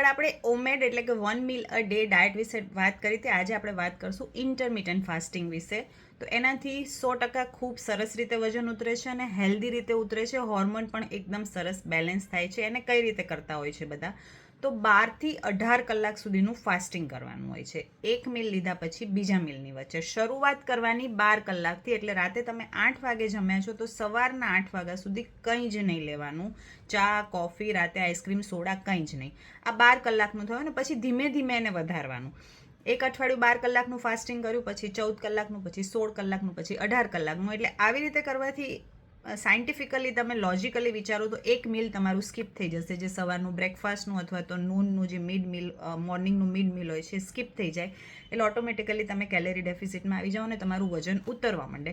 આગળ આપણે ઓમેડ એટલે કે 1 મીલ અ ડે ડાયટ વિશે વાત કરી હતી. આજે આપણે વાત કરશું ઇન્ટરમિટન્ટ ફાસ્ટિંગ વિશે. તો એનાથી 100% ખૂબ સરસ રીતે વજન ઉતરે છે અને હેલ્ધી રીતે ઉતરે છે. હોર્મોન પણ એકદમ સરસ બેલેન્સ થાય છે. એને કઈ રીતે કરતા હોય છે બધા? તો 12 થી 18 કલાક સુધીનું ફાસ્ટિંગ કરવાનું હોય છે. એક મીલ લીધા પછી બીજા મીલની વચ્ચે શરૂઆત કરવાની 12 કલાકથી. એટલે રાતે તમે 8 વાગે જમ્યા છો તો સવારના 8 વાગ્યા સુધી કંઈ જ નહીં લેવાનું. ચા, કોફી, રાતે આઈસ્ક્રીમ, સોડા કંઈ જ નહીં. આ 12 કલાકનું થયું ને પછી ધીમે ધીમે એને વધારવાનું. એક અઠવાડિયું 12 કલાકનું ફાસ્ટિંગ કર્યું, પછી 14 કલાકનું, પછી 16 કલાકનું, પછી 18 કલાકનું. એટલે આવી રીતે કરવાથી સાયન્ટિફિકલી તમે લોજિકલી વિચારો તો એક મીલ તમારું સ્કીપ થઈ જશે. જે સવારનું બ્રેકફાસ્ટનું અથવા તો નૂનનું જે મિડ મીલ, મોર્નિંગનું મિડ મીલ હોય છે સ્કીપ થઈ જાય. એટલે ઓટોમેટિકલી તમે કેલેરી ડેફિસિટમાં આવી જાઓ અને તમારું વજન ઉતરવા માંડે.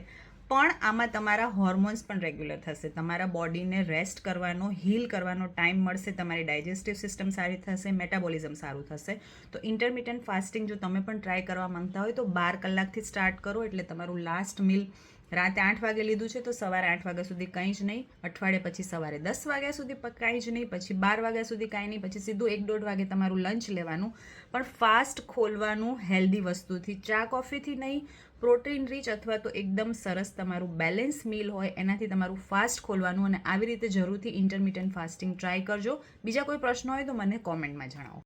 પણ આમાં તમારા હોર્મોન્સ પણ રેગ્યુલર થશે. તમારા બોડીને રેસ્ટ કરવાનો, હીલ કરવાનો ટાઈમ મળશે. તમારી ડાયજેસ્ટિવ સિસ્ટમ સારી થશે, મેટાબોલિઝમ સારું થશે. તો ઇન્ટરમિટન્ટ ફાસ્ટિંગ જો તમે પણ ટ્રાય કરવા માંગતા હોય તો 12 કલાકથી સ્ટાર્ટ કરો. એટલે તમારું લાસ્ટ મીલ રાતે 8 વાગે લીધું છે તો સવારે 8 વાગ્યા સુધી કંઈ જ નહીં. અઠવાડિયે પછી સવારે 10 વાગ્યા સુધી કાંઈ જ નહીં. પછી 12 વાગ્યા સુધી કાંઈ નહીં. પછી સીધું 1-1.5 વાગે તમારું લંચ લેવાનું. પણ ફાસ્ટ ખોલવાનું હેલ્ધી વસ્તુથી, ચા કોફીથી નહીં. પ્રોટીન રીચ અથવા તો એકદમ સરસ તમારું બેલેન્સ મીલ હોય એનાથી તમારું ફાસ્ટ ખોલવાનું. અને આવી રીતે જરૂરથી ઇન્ટરમિટન્ટ ફાસ્ટિંગ ટ્રાય કરજો. બીજા કોઈ પ્રશ્ન હોય તો મને કોમેન્ટમાં જણાવો.